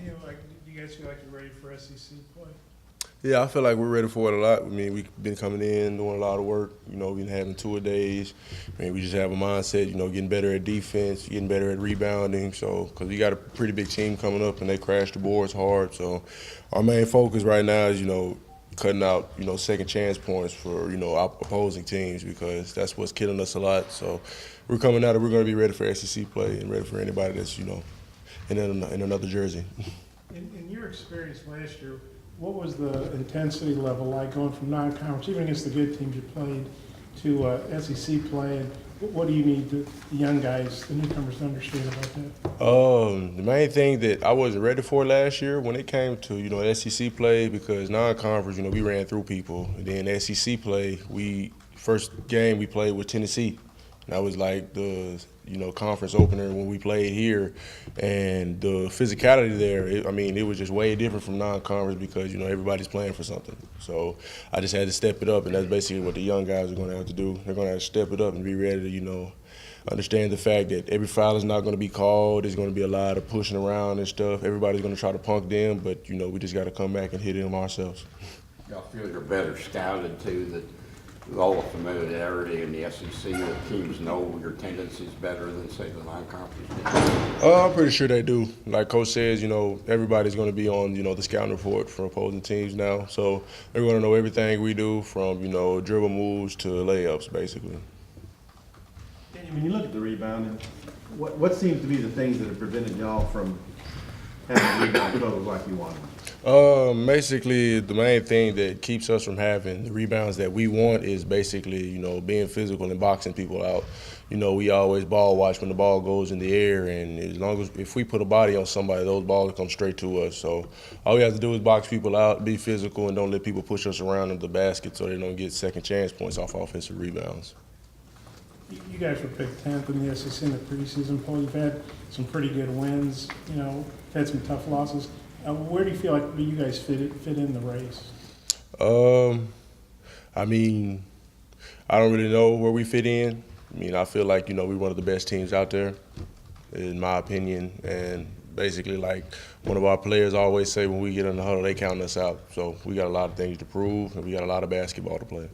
Daniel, do you guys feel like you're ready for SEC play? Yeah, I feel like we're ready for it a lot. I mean, we've been coming in, doing a lot of work. We've been having tour-days. I mean, we just have a mindset, getting better at defense, getting better at rebounding. So, because we got a pretty big team coming up, and they crash the boards hard. So, our main focus right now is, cutting out, second chance points for, our opposing teams because that's what's killing us a lot. So, we're coming out and we're going to be ready for SEC play and ready for anybody that's, in another jersey. In your experience last year, what was the intensity level like going from non-conference, even against the good teams you played, to SEC play? And what do you need the young guys, the newcomers, to understand about that? The main thing that I wasn't ready for last year when it came to, SEC play, because non-conference, we ran through people. And then SEC play, first game we played with Tennessee. And that was like the, conference opener when we played here. And the physicality there, it was just way different from non-conference because, everybody's playing for something. So I just had to step it up, and that's basically what the young guys are going to have to do. They're going to have to step it up and be ready to, understand the fact that every foul is not going to be called. There's going to be a lot of pushing around and stuff. Everybody's going to try to punk them, but, we just got to come back and hit them ourselves. Y'all feel you're better scouted, too, that with all the familiarity in the SEC, the teams know your tendencies better than, say, the non-conference teams? I'm pretty sure they do. Like Coach says, everybody's going to be on, the scouting report for opposing teams now. So they're going to know everything we do from, dribble moves to layups, basically. Daniel, when you look at the rebounding, what seems to be the things that have prevented y'all from having rebound totals like you want them? Basically, the main thing that keeps us from having the rebounds that we want is basically, being physical and boxing people out. We always ball watch when the ball goes in the air, and if we put a body on somebody, those balls come straight to us. So all we have to do is box people out, be physical, and don't let people push us around in the basket so they don't get second chance points off offensive rebounds. You guys were picked 10th in the SEC in the preseason poll. You've had some pretty good wins, had some tough losses. Where do you feel like you guys fit in the race? I don't really know where we fit in. I feel like, we're one of the best teams out there, in my opinion. And basically, like one of our players always say, when we get in the huddle, they count us out. So we got a lot of things to prove, and we got a lot of basketball to play.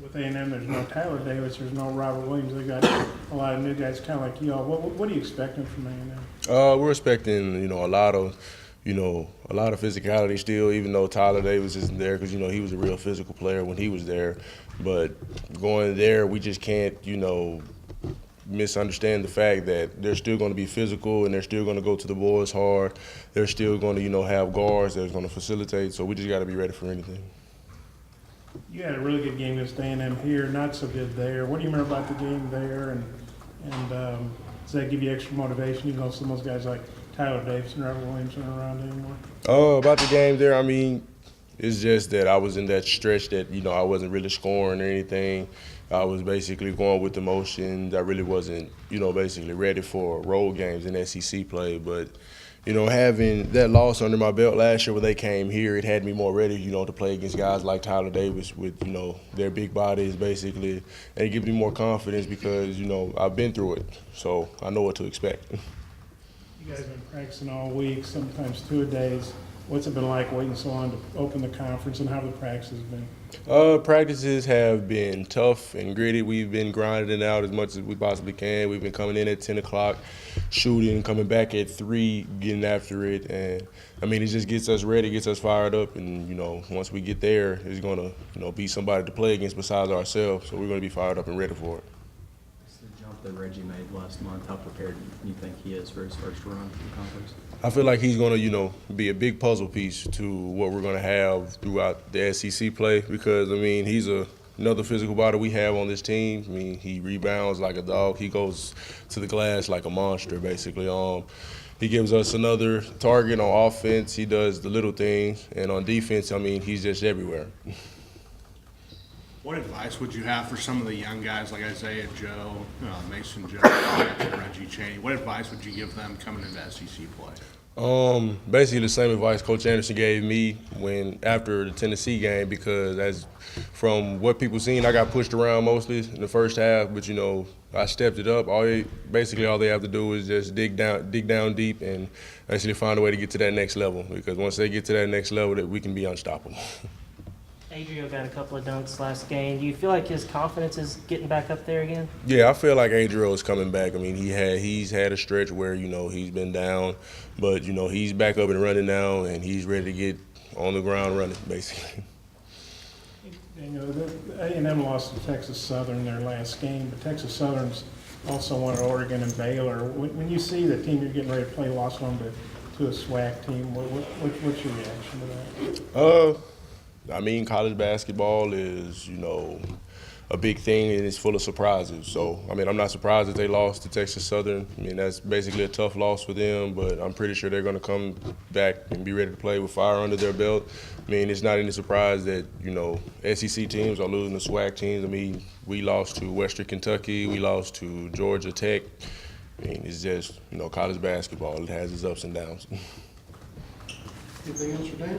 With A&M, there's no Tyler Davis, there's no Robert Williams. They got a lot of new guys, kind of like y'all. What are you expecting from A&M? We're expecting, a lot of physicality still, even though Tyler Davis isn't there because, he was a real physical player when he was there. But going there, we just can't, misunderstand the fact that they're still going to be physical and they're still going to go to the boards hard. They're still going to, have guards that's going to facilitate. So we just got to be ready for anything. You had a really good game against A&M here, not so good there. What do you remember about the game there, and does that give you extra motivation? You know, some of those guys like Tyler Davis and Robert Williams aren't around anymore. About the game there, it's just that I was in that stretch that, I wasn't really scoring or anything. I was basically going with the motions. I really wasn't, basically ready for road games in SEC play. But, having that loss under my belt last year when they came here, it had me more ready, to play against guys like Tyler Davis with, their big bodies, basically. And it gives me more confidence because, I've been through it. So I know what to expect. You guys have been practicing all week, sometimes 2 days. What's it been like waiting so long to open the conference, and how have the practices been? Practices have been tough and gritty. We've been grinding it out as much as we possibly can. We've been coming in at 10 o'clock, shooting, coming back at 3, getting after it. And, it just gets us ready, gets us fired up. And, once we get there, it's going to, be somebody to play against besides ourselves. So we're going to be fired up and ready for it. The jump that Reggie made last month, how prepared do you think he is for his first run in the conference? I feel like he's going to, be a big puzzle piece to what we're going to have throughout the SEC play because, he's another physical body we have on this team. He rebounds like a dog. He goes to the glass like a monster, basically. He gives us another target on offense. He does the little things. And on defense, he's just everywhere. What advice would you have for some of the young guys like Isaiah Joe, Mason Joe, Reggie Chaney? What advice would you give them coming into SEC play? Basically the same advice Coach Anderson gave me after the Tennessee game because from what people seen, I got pushed around mostly in the first half, but I stepped it up. Basically all they have to do is just dig down deep and actually find a way to get to that next level. Because once they get to that next level, that we can be unstoppable. Adriel got a couple of dunks last game. Do you feel like his confidence is getting back up there again? Yeah, I feel like Adriel is coming back. I mean, he's had a stretch where, you know, he's been down, but, you know, he's back up and running now, and he's ready to get on the ground running, basically. Daniel, A&M lost to Texas Southern their last game, but Texas Southern's also won at Oregon and Baylor. When you see the team you're getting ready to play lost on to a SWAC team, what's your reaction to that? I mean, college basketball is, you know, a big thing, and it's full of surprises. So, I mean, I'm not surprised that they lost to Texas Southern. I mean, that's basically a tough loss for them, but I'm pretty sure they're going to come back and be ready to play with fire under their belt. I mean, it's not any surprise that, you know, SEC teams are losing to SWAC teams. I mean, we lost to Western Kentucky. We lost to Georgia Tech. I mean, it's just, you know, college basketball. It has its ups and downs. Anything else for Dan?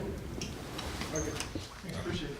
Okay. Thanks, appreciate it.